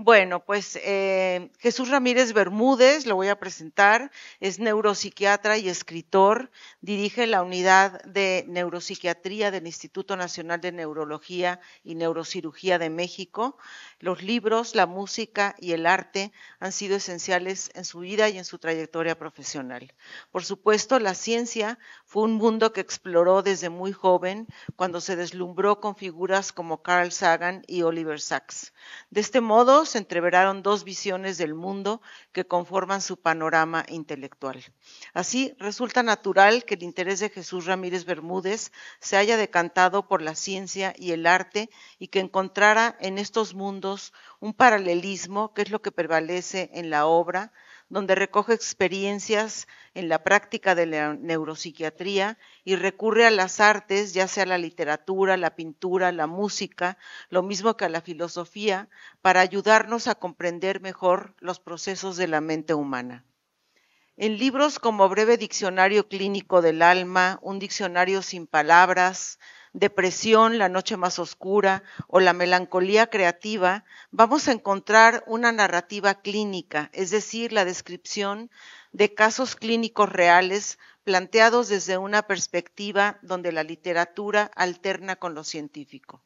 Bueno, pues Jesús Ramírez Bermúdez, lo voy a presentar, es neuropsiquiatra y escritor, dirige la unidad de neuropsiquiatría del Instituto Nacional de Neurología y Neurocirugía de México. Los libros, la música y el arte han sido esenciales en su vida y en su trayectoria profesional. Por supuesto, la ciencia fue un mundo que exploró desde muy joven, cuando se deslumbró con figuras como Carl Sagan y Oliver Sacks. De este modo, se entreveraron dos visiones del mundo que conforman su panorama intelectual. Así, resulta natural que el interés de Jesús Ramírez Bermúdez se haya decantado por la ciencia y el arte y que encontrara en estos mundos un paralelismo que es lo que prevalece en la obra, donde recoge experiencias en la práctica de la neuropsiquiatría y recurre a las artes, ya sea la literatura, la pintura, la música, lo mismo que a la filosofía, para ayudarnos a comprender mejor los procesos de la mente humana. En libros como Breve Diccionario Clínico del Alma, Un Diccionario sin Palabras, Depresión, La Noche Más Oscura o La Melancolía Creativa, vamos a encontrar una narrativa clínica, es decir, la descripción de casos clínicos reales planteados desde una perspectiva donde la literatura alterna con lo científico.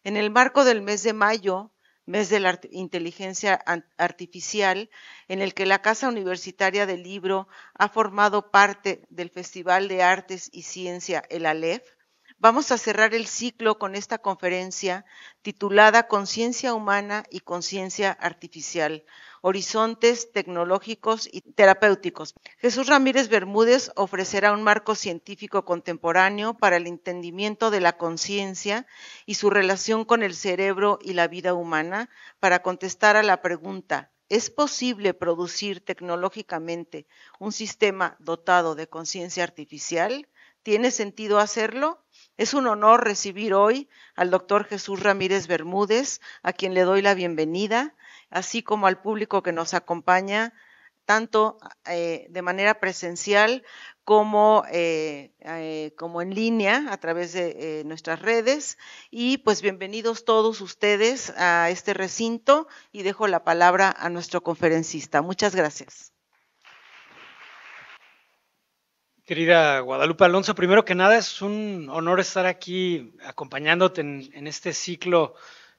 En el marco del mes de mayo, mes de la inteligencia artificial, en el que la Casa Universitaria del Libro ha formado parte del Festival de Artes y Ciencia, el ALEF, vamos a cerrar el ciclo con esta conferencia titulada Conciencia Humana y Conciencia Artificial, Horizontes Tecnológicos y Terapéuticos. Jesús Ramírez Bermúdez ofrecerá un marco científico contemporáneo para el entendimiento de la conciencia y su relación con el cerebro y la vida humana para contestar a la pregunta: ¿es posible producir tecnológicamente un sistema dotado de conciencia artificial? ¿Tiene sentido hacerlo? Es un honor recibir hoy al doctor Jesús Ramírez Bermúdez, a quien le doy la bienvenida, así como al público que nos acompaña, tanto de manera presencial como en línea a través de nuestras redes. Y pues bienvenidos todos ustedes a este recinto y dejo la palabra a nuestro conferencista. Muchas gracias. Querida Guadalupe Alonso, primero que nada es un honor estar aquí acompañándote en este ciclo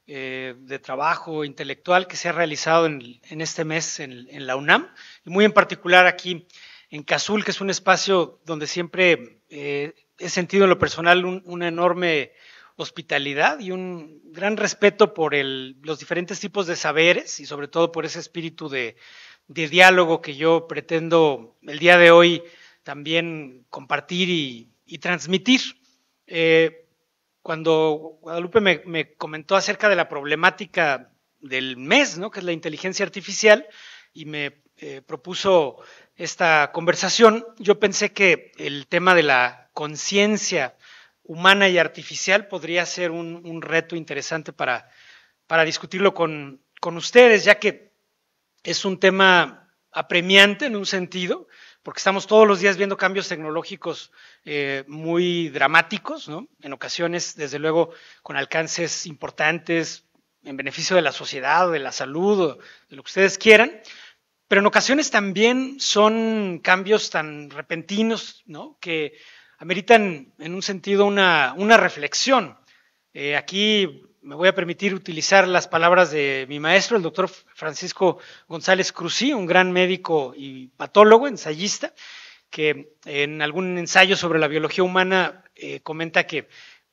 de trabajo intelectual que se ha realizado en este mes en la UNAM, y muy en particular aquí en CASUL, que es un espacio donde siempre he sentido en lo personal una enorme hospitalidad y un gran respeto por los diferentes tipos de saberes y sobre todo por ese espíritu de diálogo que yo pretendo el día de hoy también compartir y transmitir. Cuando Guadalupe me comentó acerca de la problemática del mes, ¿no?, que es la inteligencia artificial, y me propuso esta conversación, yo pensé que el tema de la conciencia humana y artificial podría ser un reto interesante para discutirlo con ustedes, ya que es un tema apremiante en un sentido, porque estamos todos los días viendo cambios tecnológicos muy dramáticos, ¿no?, en ocasiones, desde luego, con alcances importantes en beneficio de la sociedad, o de la salud, o de lo que ustedes quieran, pero en ocasiones también son cambios tan repentinos, ¿no?, que ameritan en un sentido una reflexión. Aquí me voy a permitir utilizar las palabras de mi maestro, el doctor Francisco González Cruzí, un gran médico y patólogo, ensayista, que en algún ensayo sobre la biología humana comenta que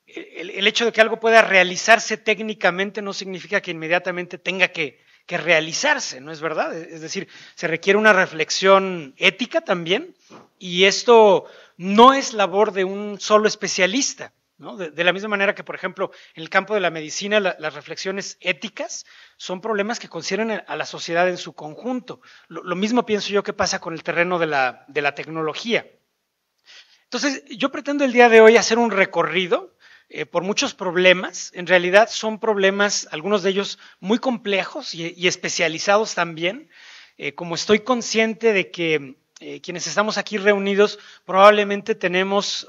el hecho de que algo pueda realizarse técnicamente no significa que inmediatamente tenga que realizarse, ¿no es verdad? Es decir, se requiere una reflexión ética también, y esto no es labor de un solo especialista, ¿no? De la misma manera que, por ejemplo, en el campo de la medicina, las reflexiones éticas son problemas que conciernen a la sociedad en su conjunto. Lo mismo pienso yo que pasa con el terreno de la tecnología. Entonces, yo pretendo el día de hoy hacer un recorrido por muchos problemas. En realidad son problemas, algunos de ellos muy complejos y especializados también, como estoy consciente de que quienes estamos aquí reunidos probablemente tenemos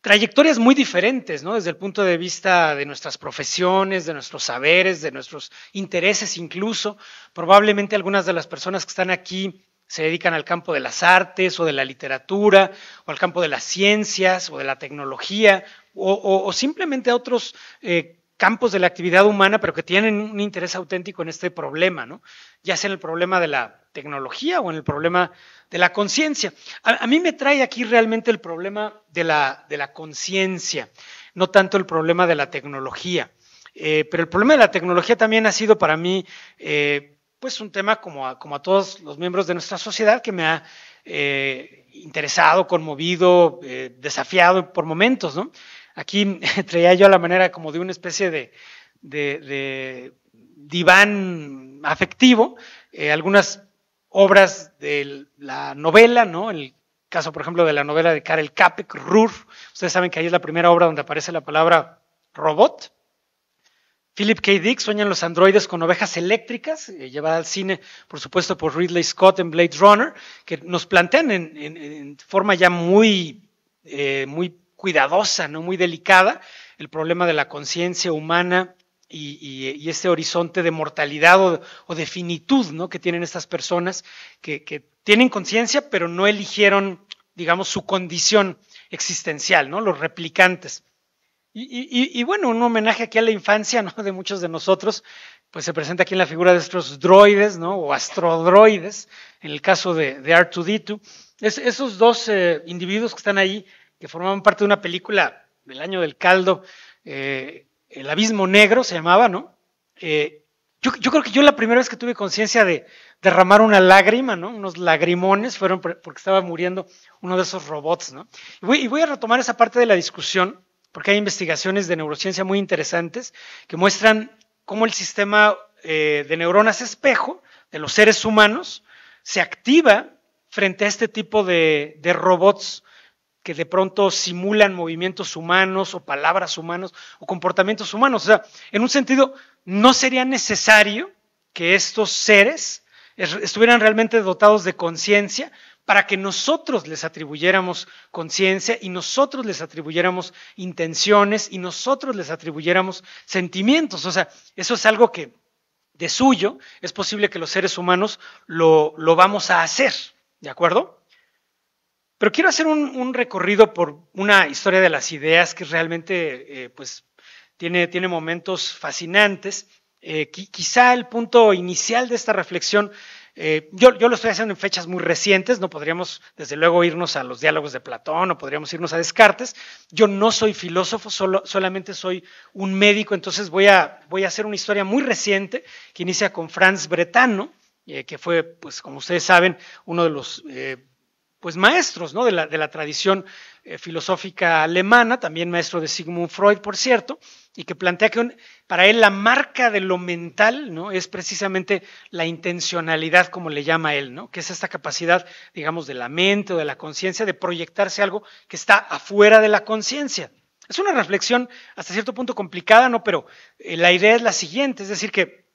trayectorias muy diferentes, ¿no? Desde el punto de vista de nuestras profesiones, de nuestros saberes, de nuestros intereses incluso. Probablemente algunas de las personas que están aquí se dedican al campo de las artes o de la literatura o al campo de las ciencias o de la tecnología o simplemente a otros campos de la actividad humana, pero que tienen un interés auténtico en este problema, ¿no? Ya sea en el problema de la tecnología o en el problema de la conciencia. A mí me trae aquí realmente el problema de la conciencia, no tanto el problema de la tecnología. Pero el problema de la tecnología también ha sido para mí pues un tema como a todos los miembros de nuestra sociedad que me ha interesado, conmovido, desafiado por momentos, ¿no? Aquí traía yo a la manera como de una especie de diván afectivo, algunas obras de la novela, ¿no? En el caso, por ejemplo, de la novela de Karel Capek, Rur. Ustedes saben que ahí es la primera obra donde aparece la palabra robot. Philip K. Dick, Sueñan los androides con ovejas eléctricas, llevada al cine, por supuesto, por Ridley Scott en Blade Runner, que nos plantean en forma ya muy cuidadosa, ¿no? Muy delicada, el problema de la conciencia humana y este horizonte de mortalidad o de finitud, ¿no? Que tienen estas personas que tienen conciencia, pero no eligieron, digamos, su condición existencial, ¿no? Los replicantes. Y bueno, un homenaje aquí a la infancia, ¿no? De muchos de nosotros, pues se presenta aquí en la figura de estos droides, ¿no? O astrodroides, en el caso de R2-D2. Esos dos individuos que están ahí, que formaban parte de una película del año del caldo, El Abismo Negro se llamaba, ¿no? Yo creo que yo la primera vez que tuve conciencia de derramar una lágrima, ¿no? Unos lagrimones, fueron porque estaba muriendo uno de esos robots, ¿no? Y voy a retomar esa parte de la discusión, porque hay investigaciones de neurociencia muy interesantes que muestran cómo el sistema de neuronas espejo de los seres humanos se activa frente a este tipo de robots que de pronto simulan movimientos humanos o palabras humanos o comportamientos humanos. O sea, en un sentido, no sería necesario que estos seres estuvieran realmente dotados de conciencia para que nosotros les atribuyéramos conciencia y nosotros les atribuyéramos intenciones y nosotros les atribuyéramos sentimientos. O sea, eso es algo que de suyo es posible que los seres humanos lo vamos a hacer, ¿de acuerdo? Pero quiero hacer un recorrido por una historia de las ideas que realmente pues, tiene momentos fascinantes. Quizá el punto inicial de esta reflexión, yo lo estoy haciendo en fechas muy recientes, no podríamos desde luego irnos a los diálogos de Platón, o podríamos irnos a Descartes. Yo no soy filósofo, solamente soy un médico, entonces voy a hacer una historia muy reciente que inicia con Franz Brentano, que fue, pues como ustedes saben, uno de los pues maestros, ¿no? de la tradición filosófica alemana, también maestro de Sigmund Freud, por cierto, y que plantea que para él la marca de lo mental, ¿no? Es precisamente la intencionalidad, como le llama él, ¿no? Que es esta capacidad, digamos, de la mente o de la conciencia de proyectarse algo que está afuera de la conciencia. Es una reflexión hasta cierto punto complicada, ¿no? Pero la idea es la siguiente, es decir, que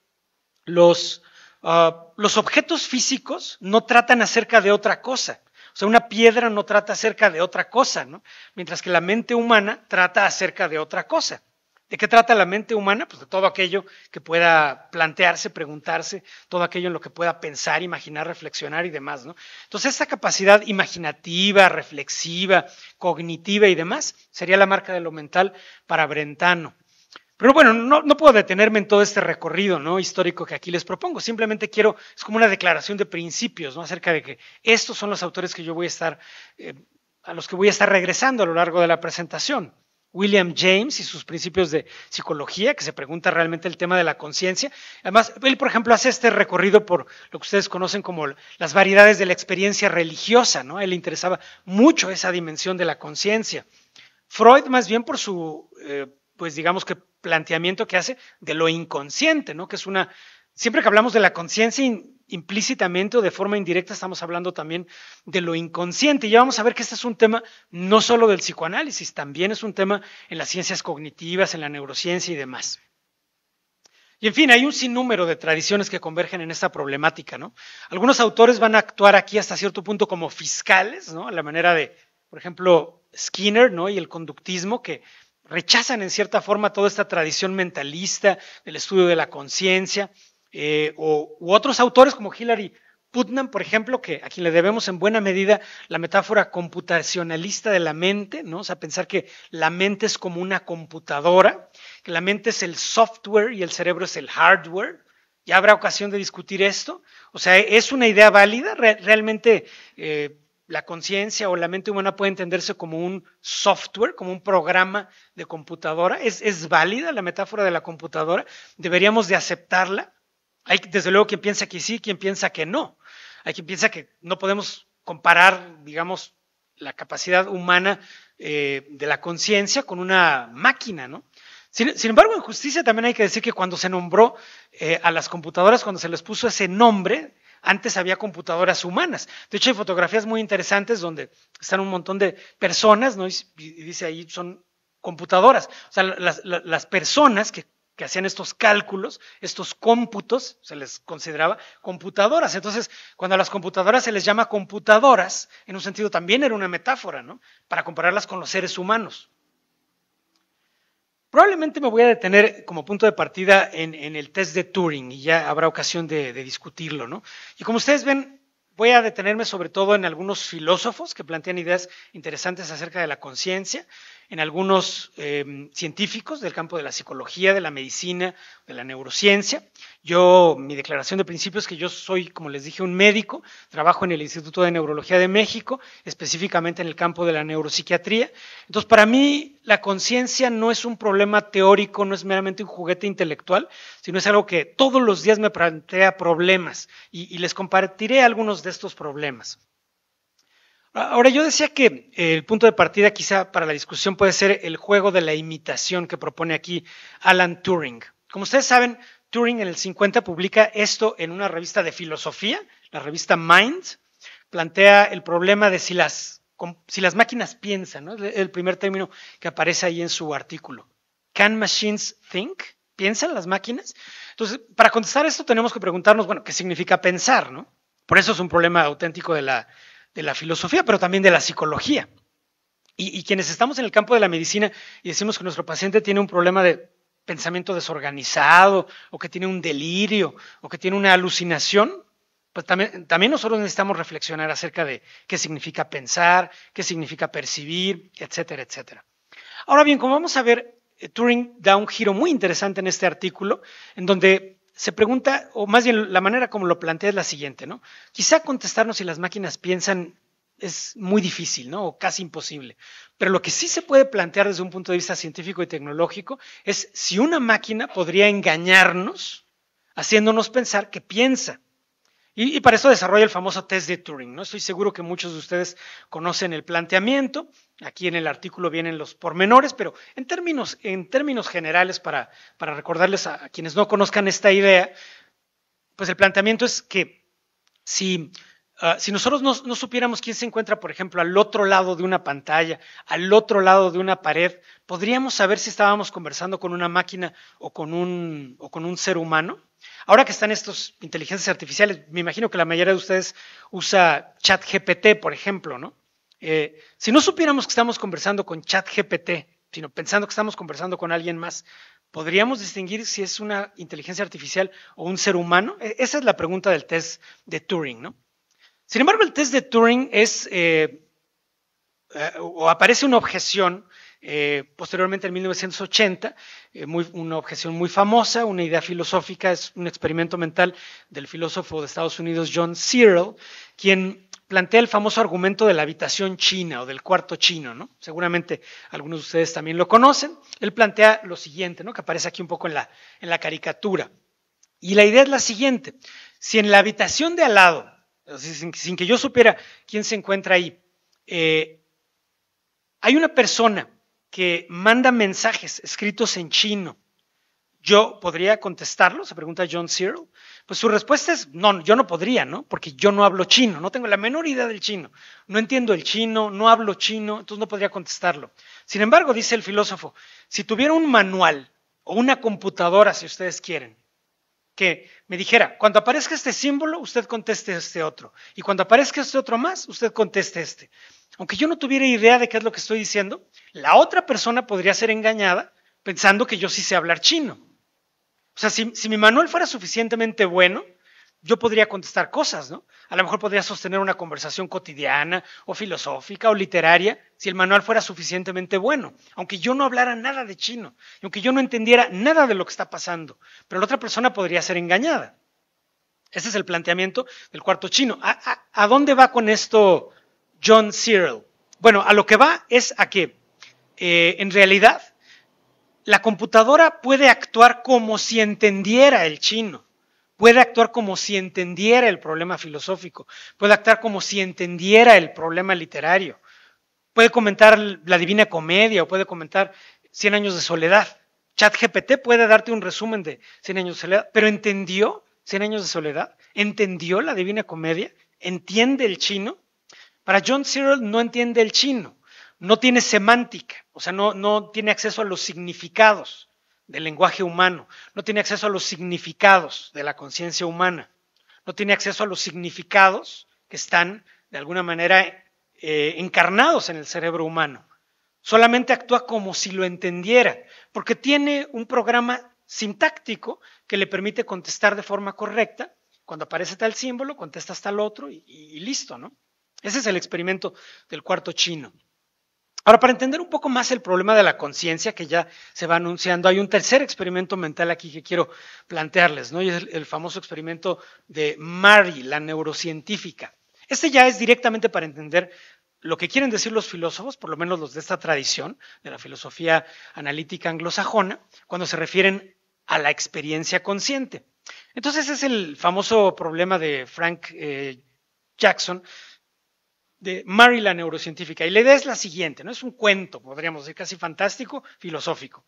los objetos físicos no tratan acerca de otra cosa. O sea, una piedra no trata acerca de otra cosa, ¿no? Mientras que la mente humana trata acerca de otra cosa. ¿De qué trata la mente humana? Pues de todo aquello que pueda plantearse, preguntarse, todo aquello en lo que pueda pensar, imaginar, reflexionar y demás, ¿no? Entonces, esta capacidad imaginativa, reflexiva, cognitiva y demás sería la marca de lo mental para Brentano. Pero bueno, no puedo detenerme en todo este recorrido, ¿no? Histórico que aquí les propongo. Simplemente es como una declaración de principios, ¿no? Acerca de que estos son los autores que yo voy a estar, a los que voy a estar regresando a lo largo de la presentación. William James y sus principios de psicología, que se pregunta realmente el tema de la conciencia. Además, él, por ejemplo, hace este recorrido por lo que ustedes conocen como las variedades de la experiencia religiosa, ¿no? A él le interesaba mucho esa dimensión de la conciencia. Freud, más bien por su, pues digamos que planteamiento que hace de lo inconsciente, ¿no? Que es siempre que hablamos de la conciencia implícitamente o de forma indirecta estamos hablando también de lo inconsciente. Y ya vamos a ver que este es un tema no solo del psicoanálisis, también es un tema en las ciencias cognitivas, en la neurociencia y demás. Y en fin, hay un sinnúmero de tradiciones que convergen en esta problemática, ¿no? Algunos autores van a actuar aquí hasta cierto punto como fiscales, ¿no? A la manera de, por ejemplo, Skinner, ¿no? Y el conductismo, que rechazan en cierta forma toda esta tradición mentalista del estudio de la conciencia, u otros autores como Hilary Putnam, por ejemplo, que a quien le debemos en buena medida la metáfora computacionalista de la mente, ¿no? O sea, pensar que la mente es como una computadora, que la mente es el software y el cerebro es el hardware. Ya habrá ocasión de discutir esto. O sea, ¿es una idea válida? ¿Realmente la conciencia o la mente humana puede entenderse como un software, como un programa de computadora? ¿Es válida la metáfora de la computadora? ¿Deberíamos de aceptarla? Hay desde luego quien piensa que sí, quien piensa que no. Hay quien piensa que no podemos comparar, digamos, la capacidad humana de la conciencia con una máquina, ¿no? Sin embargo, en justicia también hay que decir que cuando se nombró a las computadoras, cuando se les puso ese nombre, antes había computadoras humanas. De hecho, hay fotografías muy interesantes donde están un montón de personas, ¿no? Y dice ahí son computadoras. O sea, las personas que hacían estos cálculos, estos cómputos, se les consideraba computadoras. Entonces, cuando a las computadoras se les llama computadoras, en un sentido también era una metáfora, ¿no? Para compararlas con los seres humanos. Probablemente me voy a detener como punto de partida en el test de Turing y ya habrá ocasión de discutirlo, ¿no? Y como ustedes ven, voy a detenerme sobre todo en algunos filósofos que plantean ideas interesantes acerca de la conciencia, en algunos científicos del campo de la psicología, de la medicina, de la neurociencia. Mi declaración de principio es que yo soy, como les dije, un médico, trabajo en el Instituto de Neurología de México, específicamente en el campo de la neuropsiquiatría. Entonces, para mí, la conciencia no es un problema teórico, no es meramente un juguete intelectual, sino es algo que todos los días me plantea problemas y les compartiré algunos de estos problemas. Ahora, yo decía que el punto de partida quizá para la discusión puede ser el juego de la imitación que propone aquí Alan Turing. Como ustedes saben, Turing en el 50 publica esto en una revista de filosofía, la revista Mind, plantea el problema de si las máquinas piensan, ¿no? El primer término que aparece ahí en su artículo. ¿Can machines think? ¿Piensan las máquinas? Entonces, para contestar esto tenemos que preguntarnos, bueno, ¿qué significa pensar, no? Por eso es un problema auténtico de la filosofía, pero también de la psicología. Y quienes estamos en el campo de la medicina y decimos que nuestro paciente tiene un problema de pensamiento desorganizado, o que tiene un delirio, o que tiene una alucinación, pues también nosotros necesitamos reflexionar acerca de qué significa pensar, qué significa percibir, etcétera, etcétera. Ahora bien, como vamos a ver, Turing da un giro muy interesante en este artículo, en donde se pregunta, o más bien la manera como lo plantea es la siguiente, ¿no? Quizá contestarnos si las máquinas piensan es muy difícil, ¿no? O casi imposible. Pero lo que sí se puede plantear desde un punto de vista científico y tecnológico es si una máquina podría engañarnos haciéndonos pensar que piensa. Y para eso desarrolla el famoso test de Turing, ¿no? Estoy seguro que muchos de ustedes conocen el planteamiento. Aquí en el artículo vienen los pormenores, pero en términos generales, para recordarles a quienes no conozcan esta idea, pues el planteamiento es que si nosotros no supiéramos quién se encuentra, por ejemplo, al otro lado de una pantalla, al otro lado de una pared, ¿podríamos saber si estábamos conversando con una máquina o con un ser humano? Ahora que están estas inteligencias artificiales, me imagino que la mayoría de ustedes usa ChatGPT, por ejemplo, ¿no? Si no supiéramos que estamos conversando con ChatGPT, sino pensando que estamos conversando con alguien más, ¿podríamos distinguir si es una inteligencia artificial o un ser humano? Esa es la pregunta del test de Turing, ¿no? Sin embargo, el test de Turing aparece una objeción posteriormente en 1980, una objeción muy famosa, una idea filosófica, es un experimento mental del filósofo de Estados Unidos John Searle, quien plantea el famoso argumento de la habitación china o del cuarto chino, ¿no? Seguramente algunos de ustedes también lo conocen. Él plantea lo siguiente, ¿no? Que aparece aquí un poco en la caricatura. Y la idea es la siguiente: si en la habitación de al lado, sin que yo supiera quién se encuentra ahí, hay una persona que manda mensajes escritos en chino, ¿yo podría contestarlo? Se pregunta John Searle. Pues su respuesta es, no, yo no podría, ¿no? Porque yo no hablo chino, no tengo la menor idea del chino, no entiendo el chino, no hablo chino, entonces no podría contestarlo. Sin embargo, dice el filósofo, si tuviera un manual o una computadora, si ustedes quieren, que me dijera, cuando aparezca este símbolo, usted conteste este otro. Y cuando aparezca este otro más, usted conteste este. Aunque yo no tuviera idea de qué es lo que estoy diciendo, la otra persona podría ser engañada pensando que yo sí sé hablar chino. O sea, si mi manual fuera suficientemente bueno, yo podría contestar cosas, ¿no? A lo mejor podría sostener una conversación cotidiana o filosófica o literaria si el manual fuera suficientemente bueno, aunque yo no hablara nada de chino, y aunque yo no entendiera nada de lo que está pasando, pero la otra persona podría ser engañada. Ese es el planteamiento del cuarto chino. ¿A dónde va con esto John Searle? Bueno, a lo que va es a que en realidad la computadora puede actuar como si entendiera el chino. Puede actuar como si entendiera el problema filosófico, puede actuar como si entendiera el problema literario, puede comentar la Divina Comedia o puede comentar 100 años de soledad. ChatGPT puede darte un resumen de 100 años de soledad, pero ¿entendió 100 años de soledad? ¿Entendió la Divina Comedia? ¿Entiende el chino? Para John Searle no entiende el chino, no tiene semántica, o sea, no tiene acceso a los significados del lenguaje humano, no tiene acceso a los significados de la conciencia humana, no tiene acceso a los significados que están de alguna manera encarnados en el cerebro humano. Solamente actúa como si lo entendiera, porque tiene un programa sintáctico que le permite contestar de forma correcta. Cuando aparece tal símbolo, contestas tal otro y listo, ¿no? Ese es el experimento del cuarto chino. Ahora, para entender un poco más el problema de la conciencia que ya se va anunciando, hay un tercer experimento mental aquí que quiero plantearles, ¿no? Y es el famoso experimento de Murray, la neurocientífica. Este ya es directamente para entender lo que quieren decir los filósofos, por lo menos los de esta tradición, de la filosofía analítica anglosajona, cuando se refieren a la experiencia consciente. Entonces, es el famoso problema de Frank Jackson, de Murray, la neurocientífica. Y la idea es la siguiente, ¿no? Es un cuento, podríamos decir, casi fantástico, filosófico.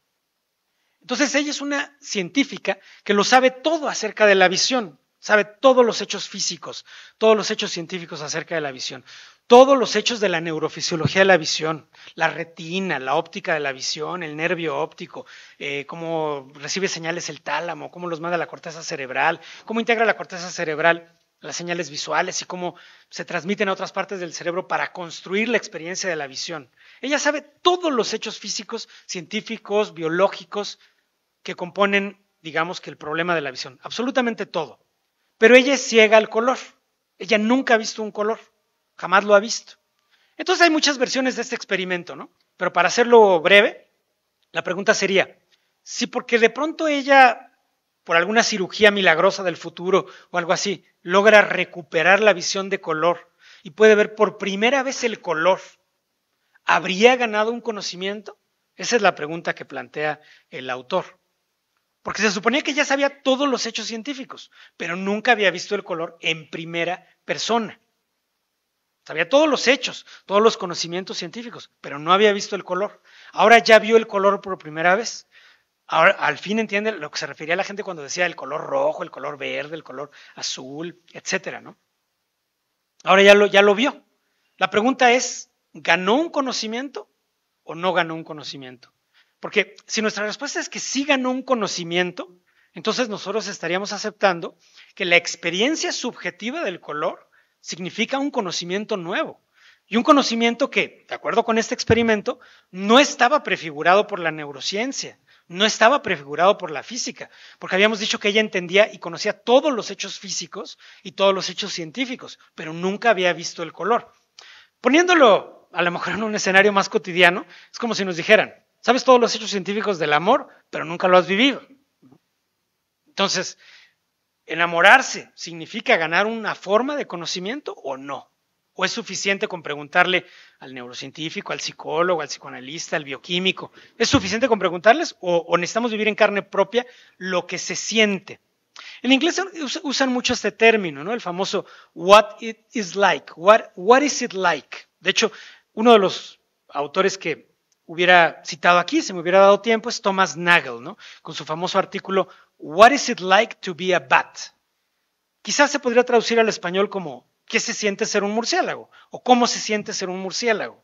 Entonces ella es una científica que lo sabe todo acerca de la visión, sabe todos los hechos físicos, todos los hechos científicos acerca de la visión, todos los hechos de la neurofisiología de la visión, la retina, la óptica de la visión, el nervio óptico, cómo recibe señales el tálamo, cómo los manda la corteza cerebral, cómo integra la corteza cerebral las señales visuales y cómo se transmiten a otras partes del cerebro para construir la experiencia de la visión. Ella sabe todos los hechos físicos, científicos, biológicos que componen, digamos, que el problema de la visión. Absolutamente todo. Pero ella es ciega al color. Ella nunca ha visto un color. Jamás lo ha visto. Entonces hay muchas versiones de este experimento, ¿no? Pero para hacerlo breve, la pregunta sería, si porque de pronto ella, por alguna cirugía milagrosa del futuro o algo así, logra recuperar la visión de color y puede ver por primera vez el color, ¿habría ganado un conocimiento? Esa es la pregunta que plantea el autor. Porque se suponía que ya sabía todos los hechos científicos, pero nunca había visto el color en primera persona. Sabía todos los hechos, todos los conocimientos científicos, pero no había visto el color. Ahora ya vio el color por primera vez. Ahora, al fin entiende lo que se refería a la gente cuando decía el color rojo, el color verde, el color azul, etcétera, ¿no? Ahora ya lo vio. La pregunta es, ¿ganó un conocimiento o no ganó un conocimiento? Porque si nuestra respuesta es que sí ganó un conocimiento, entonces nosotros estaríamos aceptando que la experiencia subjetiva del color significa un conocimiento nuevo. Y un conocimiento que, de acuerdo con este experimento, no estaba prefigurado por la neurociencia, no estaba prefigurado por la física, porque habíamos dicho que ella entendía y conocía todos los hechos físicos y todos los hechos científicos, pero nunca había visto el color. Poniéndolo a lo mejor en un escenario más cotidiano, es como si nos dijeran, sabes todos los hechos científicos del amor, pero nunca lo has vivido. Entonces, ¿enamorarse significa ganar una forma de conocimiento o no? ¿O es suficiente con preguntarle al neurocientífico, al psicólogo, al psicoanalista, al bioquímico? ¿Es suficiente con preguntarles o necesitamos vivir en carne propia lo que se siente? En inglés usan mucho este término, ¿no? El famoso what it is like, what is it like. De hecho, uno de los autores que hubiera citado aquí, si me hubiera dado tiempo, es Thomas Nagel, ¿no? Con su famoso artículo What is it like to be a bat? Quizás se podría traducir al español como ¿qué se siente ser un murciélago? O ¿cómo se siente ser un murciélago?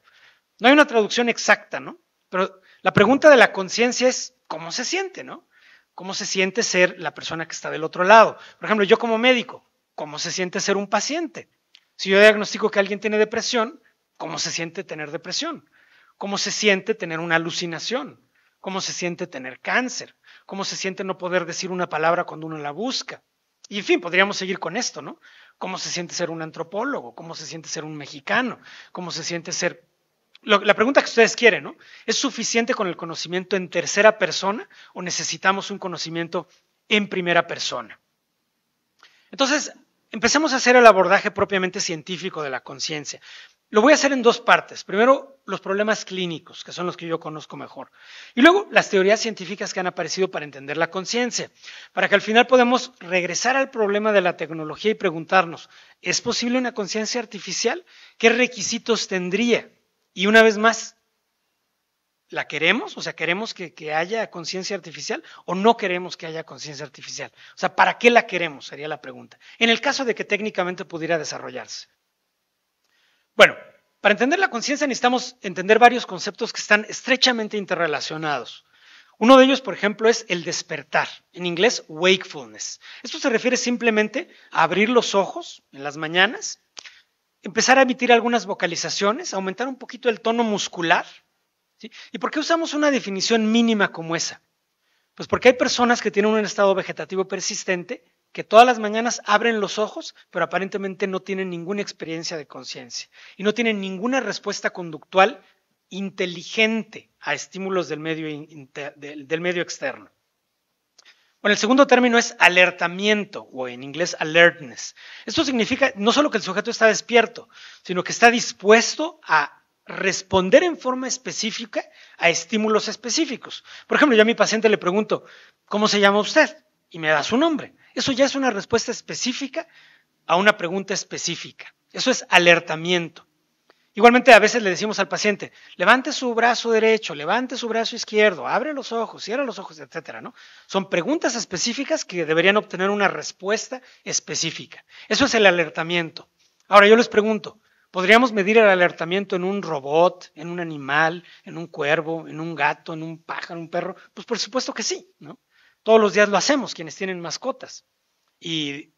No hay una traducción exacta, ¿no? Pero la pregunta de la conciencia es ¿cómo se siente, no? ¿Cómo se siente ser la persona que está del otro lado? Por ejemplo, yo como médico, ¿cómo se siente ser un paciente? Si yo diagnostico que alguien tiene depresión, ¿cómo se siente tener depresión? ¿Cómo se siente tener una alucinación? ¿Cómo se siente tener cáncer? ¿Cómo se siente no poder decir una palabra cuando uno la busca? Y en fin, podríamos seguir con esto, ¿no? ¿Cómo se siente ser un antropólogo? ¿Cómo se siente ser un mexicano? ¿Cómo se siente ser... La pregunta que ustedes quieren, ¿no? ¿Es suficiente con el conocimiento en tercera persona o necesitamos un conocimiento en primera persona? Entonces, empecemos a hacer el abordaje propiamente científico de la conciencia. Lo voy a hacer en dos partes. Primero, los problemas clínicos, que son los que yo conozco mejor. Y luego, las teorías científicas que han aparecido para entender la conciencia. Para que al final podamos regresar al problema de la tecnología y preguntarnos, ¿es posible una conciencia artificial? ¿Qué requisitos tendría? Y una vez más, ¿la queremos? O sea, ¿queremos que haya conciencia artificial o no queremos que haya conciencia artificial? O sea, ¿para qué la queremos? Sería la pregunta. En el caso de que técnicamente pudiera desarrollarse. Bueno, para entender la conciencia necesitamos entender varios conceptos que están estrechamente interrelacionados. Uno de ellos, por ejemplo, es el despertar, en inglés wakefulness. Esto se refiere simplemente a abrir los ojos en las mañanas, empezar a emitir algunas vocalizaciones, aumentar un poquito el tono muscular. ¿Sí? ¿Y por qué usamos una definición mínima como esa? Pues porque hay personas que tienen un estado vegetativo persistente que todas las mañanas abren los ojos, pero aparentemente no tienen ninguna experiencia de conciencia y no tienen ninguna respuesta conductual inteligente a estímulos del medio externo. Bueno, el segundo término es alertamiento, o en inglés alertness. Esto significa no solo que el sujeto está despierto, sino que está dispuesto a responder en forma específica a estímulos específicos. Por ejemplo, yo a mi paciente le pregunto, ¿cómo se llama usted? Y me da su nombre. Eso ya es una respuesta específica a una pregunta específica. Eso es alertamiento. Igualmente a veces le decimos al paciente, levante su brazo derecho, levante su brazo izquierdo, abre los ojos, cierra los ojos, etcétera, ¿no? Son preguntas específicas que deberían obtener una respuesta específica. Eso es el alertamiento. Ahora yo les pregunto, ¿podríamos medir el alertamiento en un robot, en un animal, en un cuervo, en un gato, en un pájaro, en un perro? Pues por supuesto que sí, ¿no? Todos los días lo hacemos, quienes tienen mascotas. Y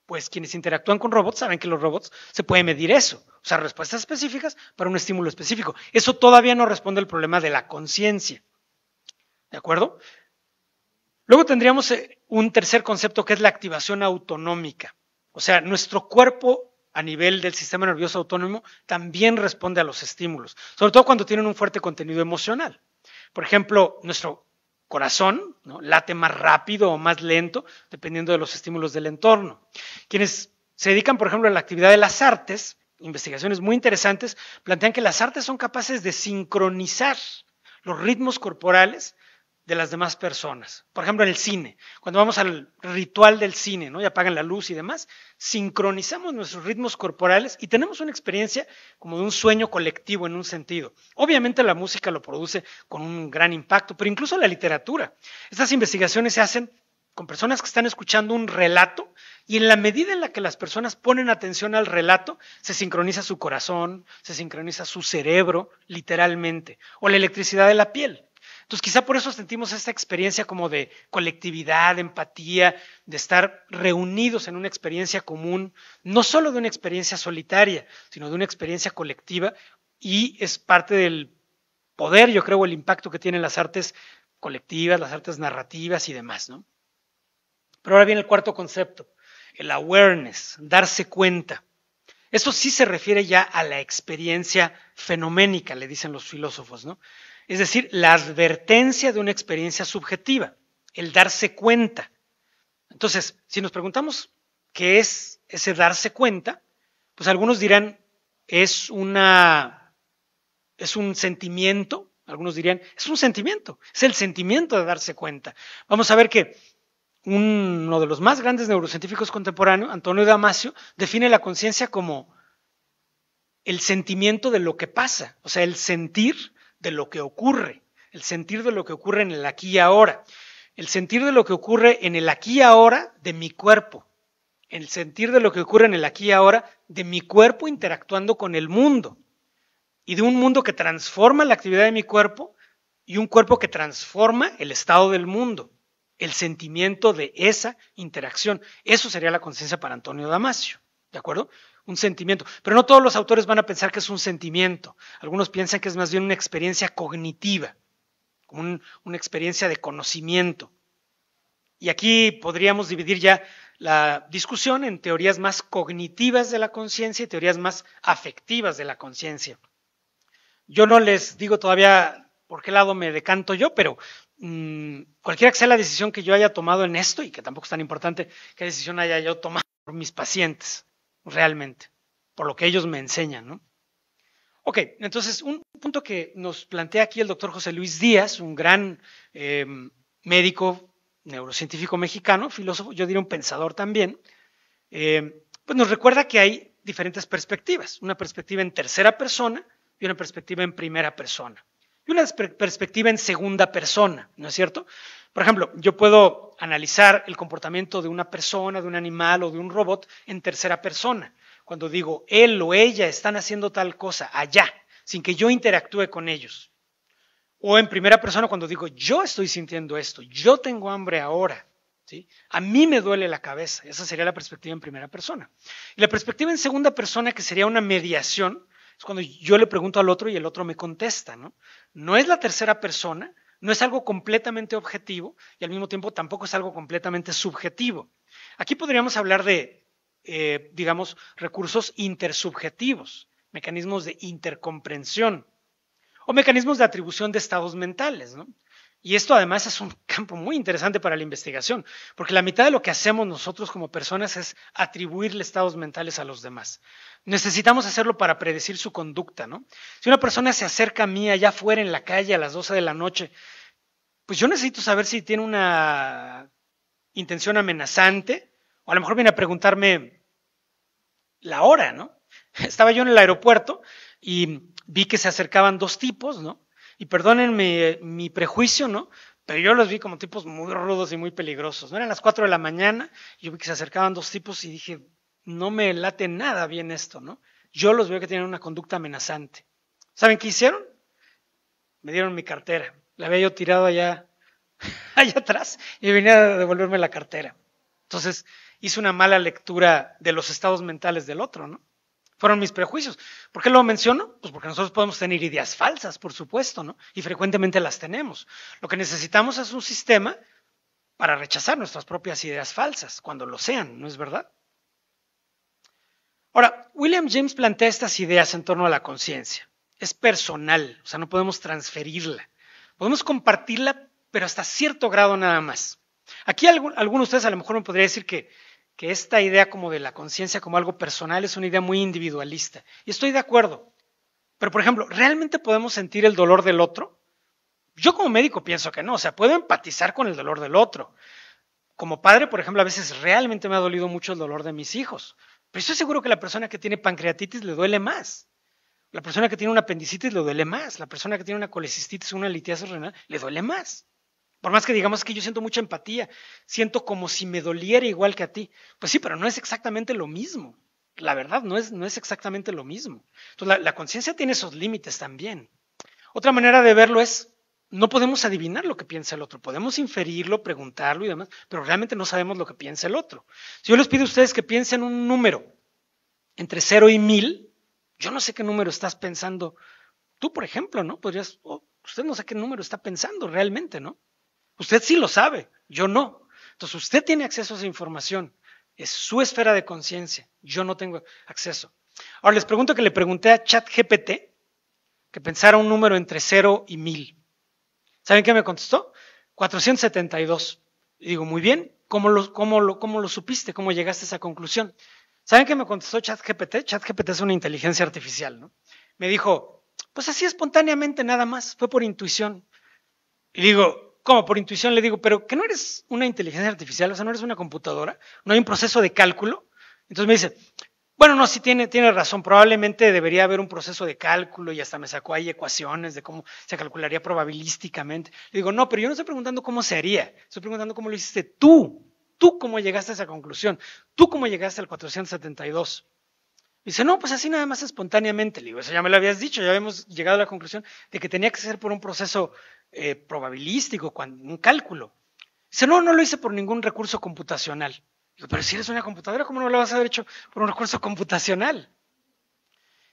pues quienes interactúan con robots saben que los robots se puede medir eso. O sea, respuestas específicas para un estímulo específico. Eso todavía no responde al problema de la conciencia. ¿De acuerdo? Luego tendríamos un tercer concepto que es la activación autonómica. O sea, nuestro cuerpo a nivel del sistema nervioso autónomo también responde a los estímulos. Sobre todo cuando tienen un fuerte contenido emocional. Por ejemplo, nuestro corazón, ¿no?, late más rápido o más lento, dependiendo de los estímulos del entorno. Quienes se dedican, por ejemplo, a la actividad de las artes, investigaciones muy interesantes, plantean que las artes son capaces de sincronizar los ritmos corporales de las demás personas. Por ejemplo, en el cine, cuando vamos al ritual del cine, ¿no?, y apagan la luz y demás, sincronizamos nuestros ritmos corporales y tenemos una experiencia como de un sueño colectivo en un sentido. Obviamente la música lo produce con un gran impacto, pero incluso la literatura. Estas investigaciones se hacen con personas que están escuchando un relato y en la medida en la que las personas ponen atención al relato, se sincroniza su corazón, se sincroniza su cerebro, literalmente, o la electricidad de la piel. Entonces quizá por eso sentimos esta experiencia como de colectividad, de empatía, de estar reunidos en una experiencia común, no solo de una experiencia solitaria, sino de una experiencia colectiva, y es parte del poder, yo creo, el impacto que tienen las artes colectivas, las artes narrativas y demás, ¿no? Pero ahora viene el cuarto concepto, el awareness, darse cuenta. Esto sí se refiere ya a la experiencia fenoménica, le dicen los filósofos, ¿no? Es decir, la advertencia de una experiencia subjetiva, el darse cuenta. Entonces, si nos preguntamos qué es ese darse cuenta, pues algunos dirán es un sentimiento, algunos dirían es un sentimiento, es el sentimiento de darse cuenta. Vamos a ver que uno de los más grandes neurocientíficos contemporáneos, Antonio Damasio, define la conciencia como el sentimiento de lo que pasa, o sea, el sentir de lo que ocurre, el sentir de lo que ocurre en el aquí y ahora, el sentir de lo que ocurre en el aquí y ahora de mi cuerpo, el sentir de lo que ocurre en el aquí y ahora de mi cuerpo interactuando con el mundo y de un mundo que transforma la actividad de mi cuerpo y un cuerpo que transforma el estado del mundo. el sentimiento de esa interacción. Eso sería la conciencia para Antonio Damasio, ¿de acuerdo? Un sentimiento. Pero no todos los autores van a pensar que es un sentimiento. Algunos piensan que es más bien una experiencia cognitiva, como una experiencia de conocimiento. Y aquí podríamos dividir ya la discusión en teorías más cognitivas de la conciencia y teorías más afectivas de la conciencia. Yo no les digo todavía por qué lado me decanto yo, pero cualquiera que sea la decisión que yo haya tomado en esto, y que tampoco es tan importante qué decisión haya yo tomado por mis pacientes, realmente, por lo que ellos me enseñan, ¿no? Ok, entonces un punto que nos plantea aquí el doctor José Luis Díaz, un gran médico, neurocientífico mexicano, filósofo, yo diría un pensador también, pues nos recuerda que hay diferentes perspectivas, una perspectiva en tercera persona y una perspectiva en primera persona, y una perspectiva en segunda persona, ¿no es cierto? Por ejemplo, yo puedo analizar el comportamiento de una persona, de un animal o de un robot en tercera persona, cuando digo él o ella están haciendo tal cosa allá, sin que yo interactúe con ellos. O en primera persona cuando digo, yo estoy sintiendo esto, yo tengo hambre ahora, ¿sí? A mí me duele la cabeza. Esa sería la perspectiva en primera persona. Y la perspectiva en segunda persona, que sería una mediación, es cuando yo le pregunto al otro y el otro me contesta, ¿no? No es la tercera persona, no es algo completamente objetivo y al mismo tiempo tampoco es algo completamente subjetivo. Aquí podríamos hablar de, digamos, recursos intersubjetivos, mecanismos de intercomprensión, o mecanismos de atribución de estados mentales, ¿no? Y esto además es un campo muy interesante para la investigación, porque la mitad de lo que hacemos nosotros como personas es atribuirle estados mentales a los demás. Necesitamos hacerlo para predecir su conducta, ¿no? Si una persona se acerca a mí allá afuera en la calle a las 12 de la noche, pues yo necesito saber si tiene una intención amenazante, o a lo mejor viene a preguntarme la hora, ¿no? Estaba yo en el aeropuerto y vi que se acercaban dos tipos, ¿no? Y perdónenme mi prejuicio, ¿no? Pero yo los vi como tipos muy rudos y muy peligrosos, ¿no? Eran las 4 de la mañana, y yo vi que se acercaban dos tipos y dije, no me late nada bien esto, ¿no? Yo los veo que tienen una conducta amenazante. ¿Saben qué hicieron? Me dieron mi cartera. La había yo tirado allá atrás y venía a devolverme la cartera. Entonces hice una mala lectura de los estados mentales del otro, ¿no? Fueron mis prejuicios. ¿Por qué lo menciono? Pues porque nosotros podemos tener ideas falsas, por supuesto, ¿no? Y frecuentemente las tenemos. Lo que necesitamos es un sistema para rechazar nuestras propias ideas falsas, cuando lo sean, ¿no es verdad? Ahora, William James plantea estas ideas en torno a la conciencia. Es personal, o sea, no podemos transferirla. Podemos compartirla, pero hasta cierto grado nada más. Aquí alguno de ustedes a lo mejor me podría decir que esta idea como de la conciencia como algo personal es una idea muy individualista. Y estoy de acuerdo. Pero, por ejemplo, ¿realmente podemos sentir el dolor del otro? Yo como médico pienso que no. O sea, puedo empatizar con el dolor del otro. Como padre, por ejemplo, a veces realmente me ha dolido mucho el dolor de mis hijos. Pero estoy seguro que la persona que tiene pancreatitis le duele más. La persona que tiene una apendicitis le duele más. La persona que tiene una colecistitis o una litiasis renal le duele más. Por más que digamos que yo siento mucha empatía, siento como si me doliera igual que a ti. Pues sí, pero no es exactamente lo mismo. La verdad, no es exactamente lo mismo. Entonces, la conciencia tiene esos límites también. Otra manera de verlo es, no podemos adivinar lo que piensa el otro. Podemos inferirlo, preguntarlo y demás, pero realmente no sabemos lo que piensa el otro. Si yo les pido a ustedes que piensen un número entre 0 y 1000, yo no sé qué número estás pensando. Tú, por ejemplo, ¿no? Usted no sé qué número está pensando realmente, ¿no? Usted sí lo sabe, yo no. Entonces usted tiene acceso a esa información. Es su esfera de conciencia. Yo no tengo acceso. Ahora les pregunto que le pregunté a ChatGPT que pensara un número entre 0 y 1000. ¿Saben qué me contestó? 472. Y digo, muy bien. ¿Cómo lo supiste? ¿Cómo llegaste a esa conclusión? ¿Saben qué me contestó ChatGPT? ChatGPT es una inteligencia artificial, ¿no? Me dijo, pues así espontáneamente nada más. Fue por intuición. Y digo, ¿cómo? Por intuición. Le digo, pero ¿que no eres una inteligencia artificial? O sea, ¿no eres una computadora? ¿No hay un proceso de cálculo? Entonces me dice, bueno, no, sí tiene razón. Probablemente debería haber un proceso de cálculo y hasta me sacó ahí ecuaciones de cómo se calcularía probabilísticamente. Le digo, no, pero yo no estoy preguntando cómo se haría. Estoy preguntando cómo lo hiciste tú. ¿Tú cómo llegaste a esa conclusión? ¿Tú cómo llegaste al 472? Dice, no, pues así nada más espontáneamente. Le digo, eso ya me lo habías dicho, ya habíamos llegado a la conclusión de que tenía que ser por un proceso probabilístico, un cálculo. Dice, no, no lo hice por ningún recurso computacional. Digo, pero si eres una computadora, ¿cómo no lo vas a haber hecho por un recurso computacional?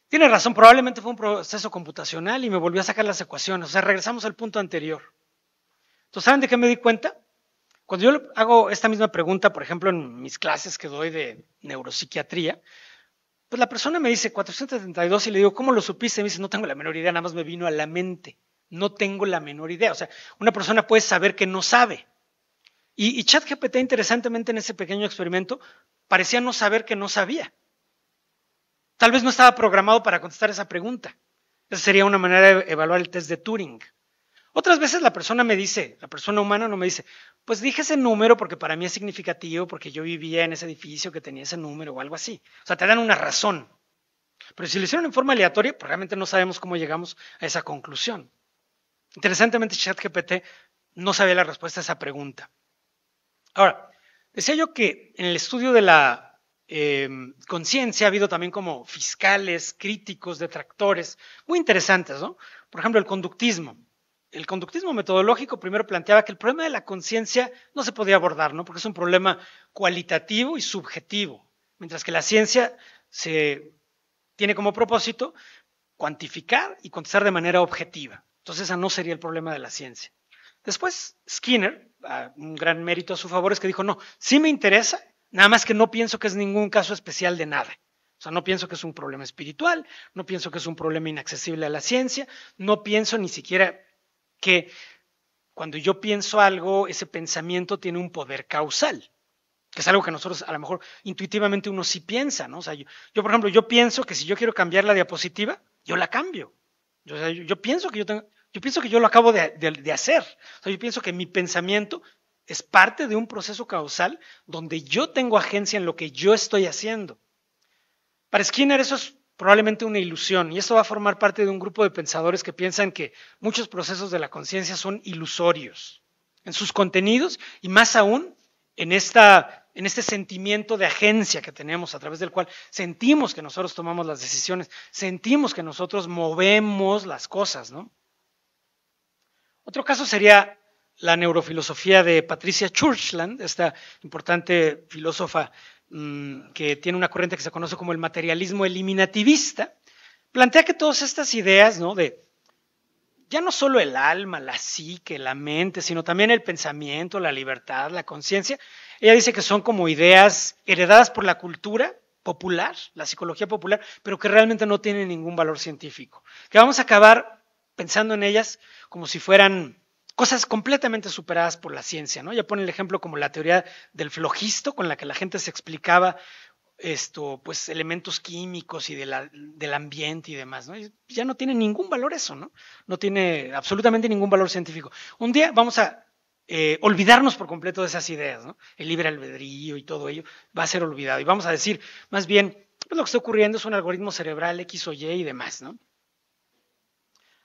Tiene razón, probablemente fue un proceso computacional y me volvió a sacar las ecuaciones. O sea, regresamos al punto anterior. Entonces, ¿saben de qué me di cuenta? Cuando yo hago esta misma pregunta, por ejemplo, en mis clases que doy de neuropsiquiatría, pues la persona me dice 472 y le digo, ¿cómo lo supiste? Y me dice, no tengo la menor idea, nada más me vino a la mente. No tengo la menor idea. O sea, una persona puede saber que no sabe. Y ChatGPT, interesantemente, en ese pequeño experimento, parecía no saber que no sabía. Tal vez no estaba programado para contestar esa pregunta. Esa sería una manera de evaluar el test de Turing. Otras veces la persona me dice, la persona humana no me dice, pues dije ese número porque para mí es significativo, porque yo vivía en ese edificio que tenía ese número o algo así. O sea, te dan una razón. Pero si lo hicieron en forma aleatoria, pues realmente no sabemos cómo llegamos a esa conclusión. Interesantemente, ChatGPT no sabía la respuesta a esa pregunta. Ahora, decía yo que en el estudio de la conciencia ha habido también como fiscales, críticos, detractores, muy interesantes, ¿no? Por ejemplo, el conductismo. El conductismo metodológico primero planteaba que el problema de la conciencia no se podía abordar, ¿no? Porque es un problema cualitativo y subjetivo, mientras que la ciencia tiene como propósito cuantificar y contestar de manera objetiva. Entonces, ese no sería el problema de la ciencia. Después, Skinner, un gran mérito a su favor, es que dijo, no, sí me interesa, nada más que no pienso que es ningún caso especial de nada. O sea, no pienso que es un problema espiritual, no pienso que es un problema inaccesible a la ciencia, no pienso ni siquiera que cuando yo pienso algo, ese pensamiento tiene un poder causal, que es algo que nosotros a lo mejor intuitivamente uno sí piensa, ¿no? O sea, yo por ejemplo, yo pienso que si yo quiero cambiar la diapositiva, yo la cambio. Yo pienso que yo pienso que yo lo acabo de hacer. O sea, yo pienso que mi pensamiento es parte de un proceso causal donde yo tengo agencia en lo que yo estoy haciendo. Para Skinner eso es probablemente una ilusión y esto va a formar parte de un grupo de pensadores que piensan que muchos procesos de la conciencia son ilusorios en sus contenidos y más aún en este sentimiento de agencia que tenemos a través del cual sentimos que nosotros tomamos las decisiones, sentimos que nosotros movemos las cosas, ¿no? Otro caso sería la neurofilosofía de Patricia Churchland, esta importante filósofa que tiene una corriente que se conoce como el materialismo eliminativista, plantea que todas estas ideas, ¿no? De ya no solo el alma, la psique, la mente, sino también el pensamiento, la libertad, la conciencia, ella dice que son como ideas heredadas por la cultura popular, la psicología popular, pero que realmente no tienen ningún valor científico, que vamos a acabar pensando en ellas como si fueran cosas completamente superadas por la ciencia, ¿no? Ya pone el ejemplo como la teoría del flogisto, con la que la gente se explicaba pues elementos químicos y del ambiente y demás, ¿no? Y ya no tiene ningún valor eso, ¿no? No tiene absolutamente ningún valor científico. Un día vamos a olvidarnos por completo de esas ideas, ¿no? El libre albedrío y todo ello va a ser olvidado y vamos a decir, más bien, pues lo que está ocurriendo es un algoritmo cerebral X o Y y demás, ¿no?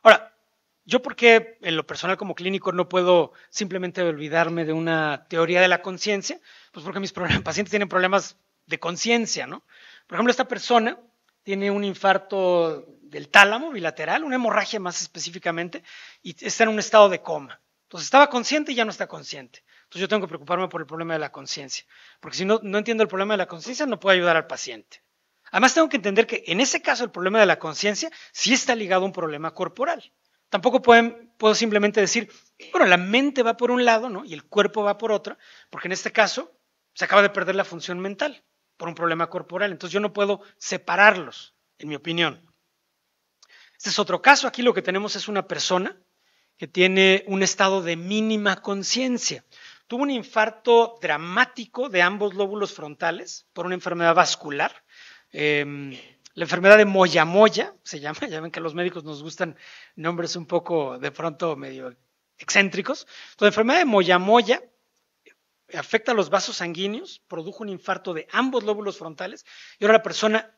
Ahora, ¿yo por qué en lo personal como clínico no puedo simplemente olvidarme de una teoría de la conciencia? Pues porque mis pacientes tienen problemas de conciencia, ¿no? Por ejemplo, esta persona tiene un infarto del tálamo bilateral, una hemorragia más específicamente, y está en un estado de coma. Entonces estaba consciente y ya no está consciente. Entonces yo tengo que preocuparme por el problema de la conciencia, porque si no entiendo el problema de la conciencia no puedo ayudar al paciente. Además tengo que entender que en ese caso el problema de la conciencia sí está ligado a un problema corporal. Tampoco puedo simplemente decir, bueno, la mente va por un lado, ¿no? Y el cuerpo va por otro, porque en este caso se acaba de perder la función mental por un problema corporal. Entonces yo no puedo separarlos, en mi opinión. Este es otro caso. Aquí lo que tenemos es una persona que tiene un estado de mínima conciencia. Tuvo un infarto dramático de ambos lóbulos frontales por una enfermedad vascular. La enfermedad de Moyamoya se llama, ya ven que a los médicos nos gustan nombres un poco de pronto medio excéntricos. Entonces, la enfermedad de Moyamoya afecta a los vasos sanguíneos, produjo un infarto de ambos lóbulos frontales y ahora la persona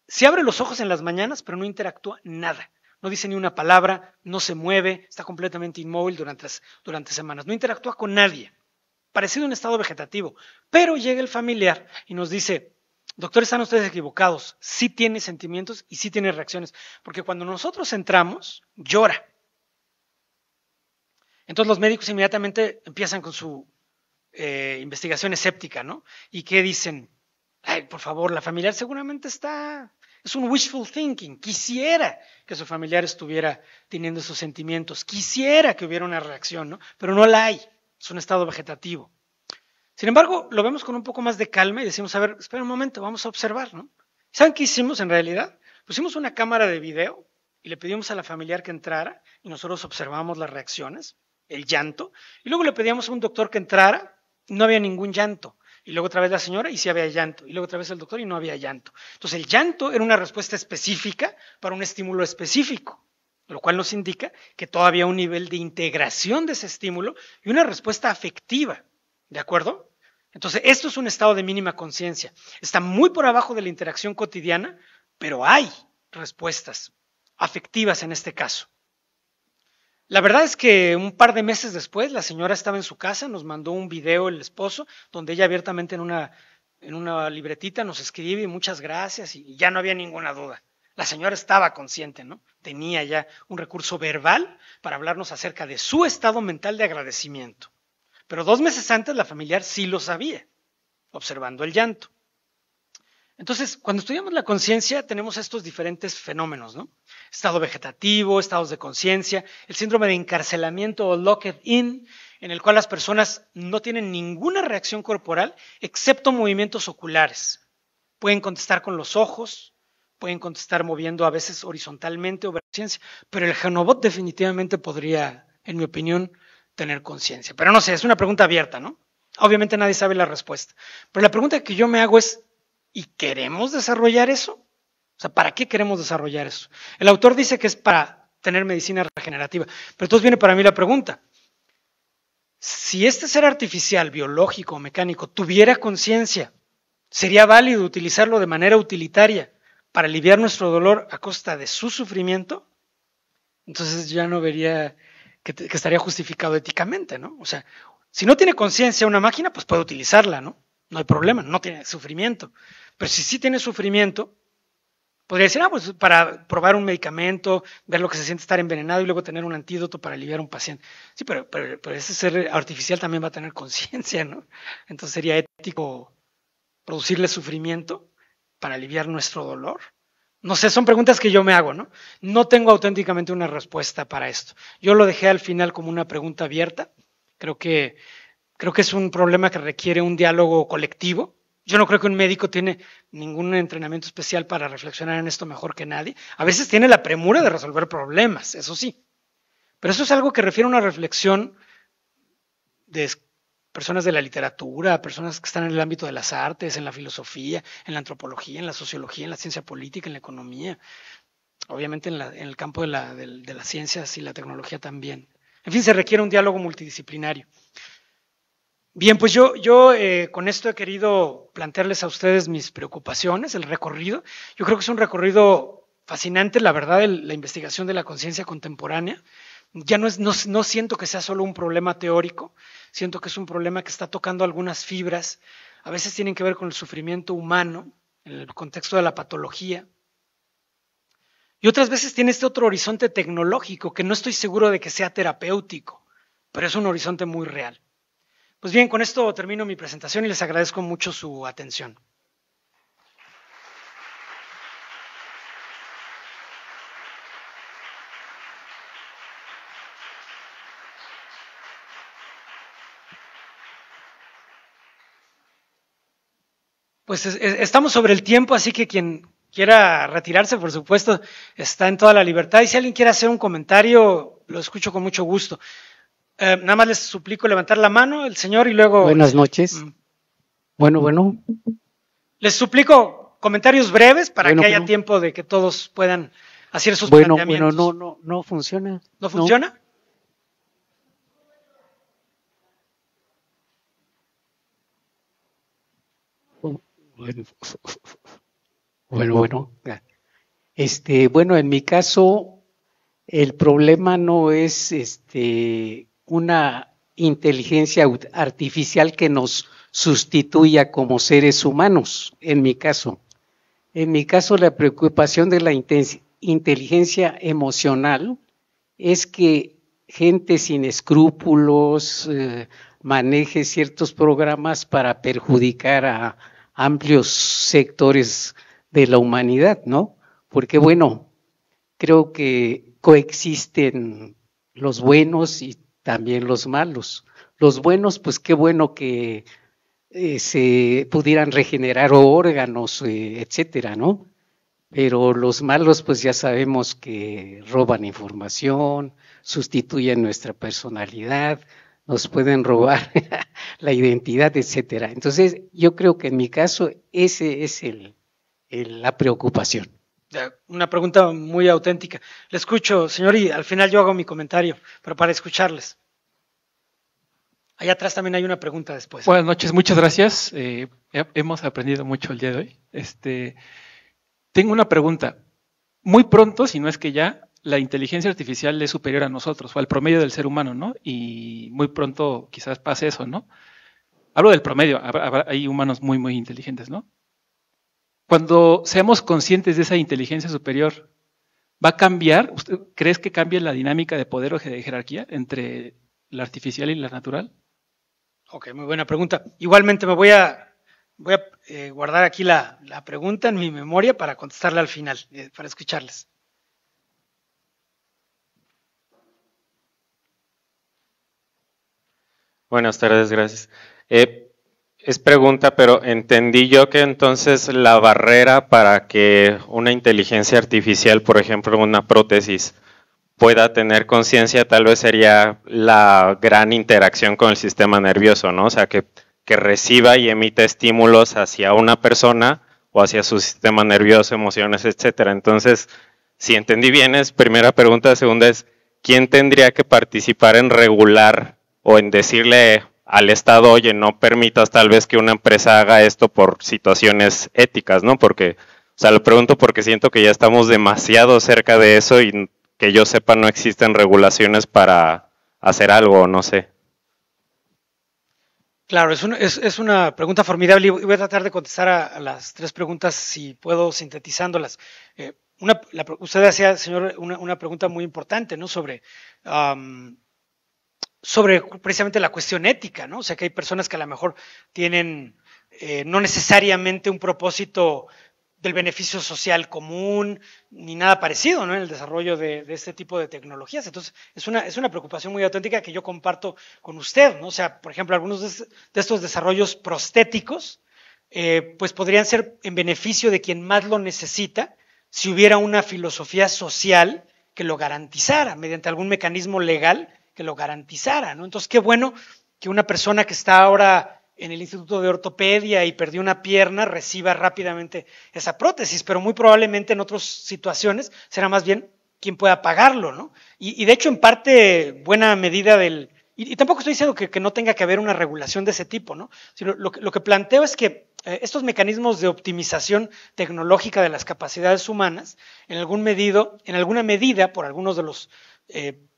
se abre los ojos en las mañanas, pero no interactúa nada. No dice ni una palabra, no se mueve, está completamente inmóvil durante semanas, no interactúa con nadie, parecido a un estado vegetativo. Pero llega el familiar y nos dice, doctor, están ustedes equivocados, sí tiene sentimientos y sí tiene reacciones, porque cuando nosotros entramos, llora. Entonces los médicos inmediatamente empiezan con su investigación escéptica, ¿no? ¿Y qué dicen? Ay, por favor, la familiar seguramente es un wishful thinking, quisiera que su familiar estuviera teniendo esos sentimientos, quisiera que hubiera una reacción, ¿no? Pero no la hay, es un estado vegetativo. Sin embargo, lo vemos con un poco más de calma y decimos, a ver, espera un momento, vamos a observar, ¿no? ¿Saben qué hicimos en realidad? Pusimos una cámara de video y le pedimos a la familiar que entrara y nosotros observamos las reacciones, el llanto, y luego le pedíamos a un doctor que entrara, no había ningún llanto. Y luego otra vez la señora y sí había llanto. Y luego otra vez el doctor y no había llanto. Entonces el llanto era una respuesta específica para un estímulo específico, lo cual nos indica que todavía hay un nivel de integración de ese estímulo y una respuesta afectiva. ¿De acuerdo? Entonces esto es un estado de mínima conciencia. Está muy por abajo de la interacción cotidiana, pero hay respuestas afectivas en este caso. La verdad es que un par de meses después la señora estaba en su casa, nos mandó un video el esposo, donde ella abiertamente en una libretita nos escribe muchas gracias y ya no había ninguna duda. La señora estaba consciente, ¿no? Tenía ya un recurso verbal para hablarnos acerca de su estado mental de agradecimiento. Pero 2 meses antes la familiar sí lo sabía, observando el llanto. Entonces, cuando estudiamos la conciencia, tenemos estos diferentes fenómenos, ¿no? Estado vegetativo, estados de conciencia, el síndrome de encarcelamiento o locked in, en el cual las personas no tienen ninguna reacción corporal excepto movimientos oculares. Pueden contestar con los ojos, pueden contestar moviendo a veces horizontalmente o verticalmente, pero el genobot definitivamente podría, en mi opinión, tener conciencia. Pero no sé, es una pregunta abierta, ¿no? Obviamente nadie sabe la respuesta. Pero la pregunta que yo me hago es, ¿y queremos desarrollar eso? O sea, ¿para qué queremos desarrollar eso? El autor dice que es para tener medicina regenerativa, pero entonces viene para mí la pregunta. Si este ser artificial, biológico o mecánico tuviera conciencia, ¿sería válido utilizarlo de manera utilitaria para aliviar nuestro dolor a costa de su sufrimiento? Entonces ya no vería que estaría justificado éticamente, ¿no? O sea, si no tiene conciencia una máquina, pues puede utilizarla, ¿no? No hay problema, no tiene sufrimiento. Pero si sí tiene sufrimiento, podría decir, pues para probar un medicamento, ver lo que se siente estar envenenado y luego tener un antídoto para aliviar a un paciente. Sí, pero ese ser artificial también va a tener conciencia, ¿no? Entonces sería ético producirle sufrimiento para aliviar nuestro dolor. No sé, son preguntas que yo me hago, ¿no? No tengo auténticamente una respuesta para esto. Yo lo dejé al final como una pregunta abierta. Creo que es un problema que requiere un diálogo colectivo. Yo no creo que un médico tiene ningún entrenamiento especial para reflexionar en esto mejor que nadie. A veces tiene la premura de resolver problemas, eso sí. Pero eso es algo que refiere a una reflexión de personas de la literatura, personas que están en el ámbito de las artes, en la filosofía, en la antropología, en la sociología, en la ciencia política, en la economía. Obviamente en el campo de las ciencias y la tecnología también. En fin, se requiere un diálogo multidisciplinario. Bien, pues yo con esto he querido plantearles a ustedes mis preocupaciones, el recorrido. Yo creo que es un recorrido fascinante, la verdad, la investigación de la conciencia contemporánea. Ya no siento que sea solo un problema teórico, siento que es un problema que está tocando algunas fibras, a veces tienen que ver con el sufrimiento humano, en el contexto de la patología, y otras veces tiene este otro horizonte tecnológico que no estoy seguro de que sea terapéutico, pero es un horizonte muy real. Pues bien, con esto termino mi presentación y les agradezco mucho su atención. Pues estamos sobre el tiempo, así que quien quiera retirarse, por supuesto, está en toda la libertad. Y si alguien quiere hacer un comentario, lo escucho con mucho gusto. Nada más les suplico levantar la mano, el señor, y luego... Buenas noches. Bueno. Les suplico comentarios breves para que haya tiempo de que todos puedan hacer sus planteamientos. No funciona. ¿No funciona? Bueno. Bueno, en mi caso, el problema no es una inteligencia artificial que nos sustituya como seres humanos, en mi caso. En mi caso, la preocupación de la inteligencia emocional es que gente sin escrúpulos, maneje ciertos programas para perjudicar a amplios sectores de la humanidad, ¿no? Porque bueno, creo que coexisten los buenos y también los malos. Los buenos, pues qué bueno que se pudieran regenerar órganos, etcétera, ¿no? Pero los malos, pues ya sabemos que roban información, sustituyen nuestra personalidad, nos pueden robar la identidad, etcétera. Entonces, yo creo que en mi caso, ese es la preocupación. Una pregunta muy auténtica. Le escucho, señor, y al final yo hago mi comentario, pero para escucharles. Allá atrás también hay una pregunta después. Buenas noches, muchas gracias. Hemos aprendido mucho el día de hoy. Tengo una pregunta. Muy pronto, si no es que ya, la inteligencia artificial es superior a nosotros o al promedio del ser humano, ¿no? Y muy pronto quizás pase eso, ¿no? Hablo del promedio, hay humanos muy, muy inteligentes, ¿no? Cuando seamos conscientes de esa inteligencia superior, ¿va a cambiar? ¿Usted crees que cambie la dinámica de poder o de jerarquía entre la artificial y la natural? Ok, muy buena pregunta. Igualmente me voy a guardar aquí la pregunta en mi memoria para contestarla al final, para escucharles. Buenas tardes, gracias. Es pregunta, pero entendí yo que entonces la barrera para que una inteligencia artificial, por ejemplo, una prótesis, pueda tener conciencia, tal vez sería la gran interacción con el sistema nervioso, ¿no? O sea, que reciba y emita estímulos hacia una persona o hacia su sistema nervioso, emociones, etcétera. Entonces, si entendí bien, es primera pregunta. Segunda es, ¿quién tendría que participar en regular o en decirle al Estado, oye, no permitas tal vez que una empresa haga esto por situaciones éticas, ¿no? Porque, o sea, lo pregunto porque siento que ya estamos demasiado cerca de eso y que yo sepa no existen regulaciones para hacer algo, no sé. Claro, es una pregunta formidable y voy a tratar de contestar a las tres preguntas si puedo sintetizándolas. Usted hacía, señor, una pregunta muy importante, ¿no? Sobre precisamente la cuestión ética, ¿no? O sea, que hay personas que a lo mejor tienen no necesariamente un propósito del beneficio social común, ni nada parecido, ¿no? En el desarrollo de este tipo de tecnologías. Entonces, es una preocupación muy auténtica que yo comparto con usted, ¿no? O sea, por ejemplo, algunos de estos desarrollos prostéticos, pues podrían ser en beneficio de quien más lo necesita, si hubiera una filosofía social que lo garantizara, mediante algún mecanismo legal que lo garantizara, ¿no? Entonces, qué bueno que una persona que está ahora en el Instituto de Ortopedia y perdió una pierna reciba rápidamente esa prótesis, pero muy probablemente en otras situaciones será más bien quien pueda pagarlo, ¿no? Y de hecho, en parte, buena medida y tampoco estoy diciendo que no tenga que haber una regulación de ese tipo, ¿no? Sino lo que planteo es que estos mecanismos de optimización tecnológica de las capacidades humanas, en alguna medida, por algunos de los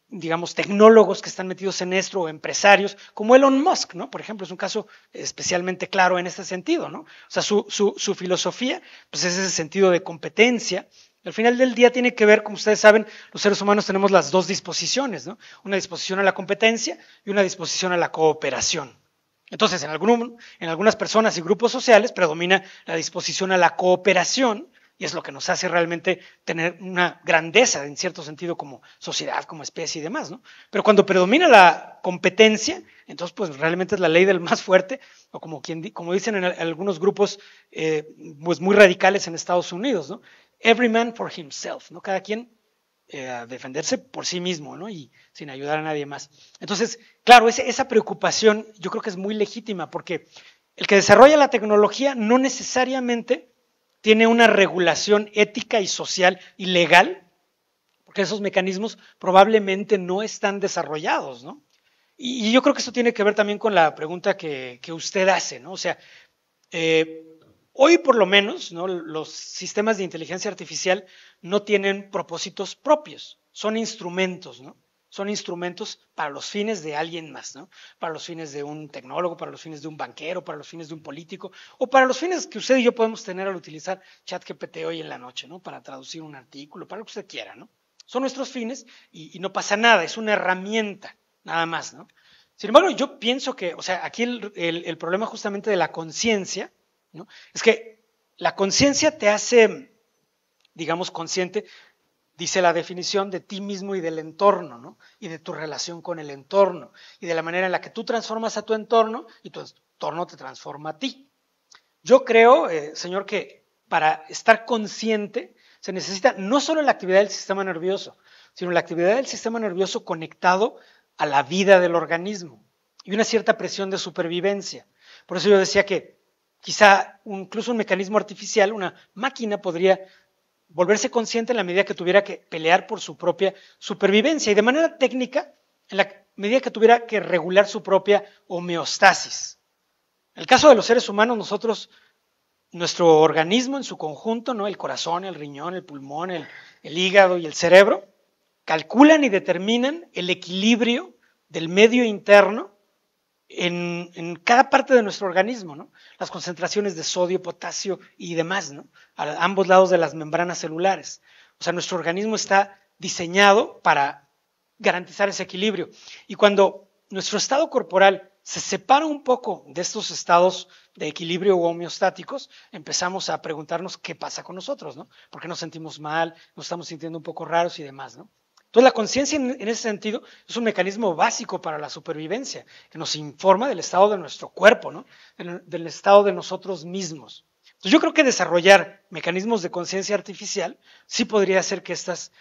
digamos, tecnólogos que están metidos en esto o empresarios, como Elon Musk, ¿no? Por ejemplo, es un caso especialmente claro en este sentido, ¿no? O sea, su filosofía, pues es ese sentido de competencia. Al final del día tiene que ver, como ustedes saben, los seres humanos tenemos las dos disposiciones, ¿no? Una disposición a la competencia y una disposición a la cooperación. Entonces, en algunas personas y grupos sociales predomina la disposición a la cooperación, y es lo que nos hace realmente tener una grandeza en cierto sentido como sociedad, como especie y demás, ¿no? Pero cuando predomina la competencia, entonces pues realmente es la ley del más fuerte, o como dicen en algunos grupos pues muy radicales en Estados Unidos, ¿no? Every man for himself, ¿no? Cada quien a defenderse por sí mismo, ¿no? Y sin ayudar a nadie más. Entonces, claro, esa preocupación yo creo que es muy legítima, porque el que desarrolla la tecnología no necesariamente tiene una regulación ética y social y legal, porque esos mecanismos probablemente no están desarrollados, ¿no? Y yo creo que eso tiene que ver también con la pregunta que usted hace, ¿no? O sea, hoy por lo menos, ¿no? Los sistemas de inteligencia artificial no tienen propósitos propios, son instrumentos, ¿no? Son instrumentos para los fines de alguien más, ¿no? Para los fines de un tecnólogo, para los fines de un banquero, para los fines de un político, o para los fines que usted y yo podemos tener al utilizar ChatGPT hoy en la noche, ¿no? Para traducir un artículo, para lo que usted quiera, ¿no? Son nuestros fines y no pasa nada, es una herramienta, nada más, ¿no? Sin embargo, yo pienso que, o sea, aquí el problema justamente de la conciencia, ¿no? Es que la conciencia te hace, digamos, consciente, dice la definición, de ti mismo y del entorno, ¿no? Y de tu relación con el entorno, y de la manera en la que tú transformas a tu entorno y tu entorno te transforma a ti. Yo creo, señor, que para estar consciente se necesita no solo la actividad del sistema nervioso, sino la actividad del sistema nervioso conectado a la vida del organismo y una cierta presión de supervivencia. Por eso yo decía que quizá incluso un mecanismo artificial, una máquina, podría volverse consciente en la medida que tuviera que pelear por su propia supervivencia y de manera técnica en la medida que tuviera que regular su propia homeostasis. En el caso de los seres humanos, nuestro organismo en su conjunto, ¿no? El corazón, el riñón, el pulmón, el hígado y el cerebro, calculan y determinan el equilibrio del medio interno en cada parte de nuestro organismo, ¿no? Las concentraciones de sodio, potasio y demás, ¿no? A ambos lados de las membranas celulares. O sea, nuestro organismo está diseñado para garantizar ese equilibrio. Y cuando nuestro estado corporal se separa un poco de estos estados de equilibrio o homeostáticos, empezamos a preguntarnos qué pasa con nosotros, ¿no? ¿Por qué nos sentimos mal? Nos estamos sintiendo un poco raros y demás, ¿no? Entonces la conciencia en ese sentido es un mecanismo básico para la supervivencia, que nos informa del estado de nuestro cuerpo, ¿no? Del estado de nosotros mismos. Entonces yo creo que desarrollar mecanismos de conciencia artificial sí podría hacer que estos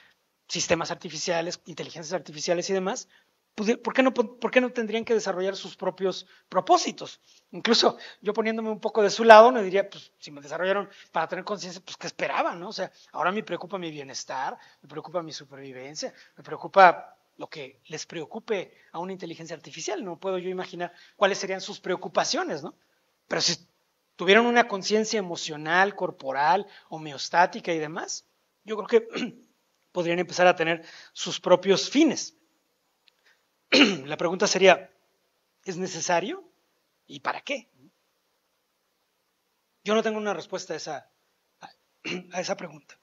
sistemas artificiales, inteligencias artificiales y demás, ¿por qué no tendrían que desarrollar sus propios propósitos? Incluso yo poniéndome un poco de su lado, me diría, pues si me desarrollaron para tener conciencia, pues ¿qué esperaban, no? O sea, ahora me preocupa mi bienestar, me preocupa mi supervivencia, me preocupa lo que les preocupe a una inteligencia artificial. No puedo yo imaginar cuáles serían sus preocupaciones, ¿no? Pero si tuvieran una conciencia emocional, corporal, homeostática y demás, yo creo que podrían empezar a tener sus propios fines. La pregunta sería, ¿es necesario? ¿Y para qué? Yo no tengo una respuesta a esa pregunta.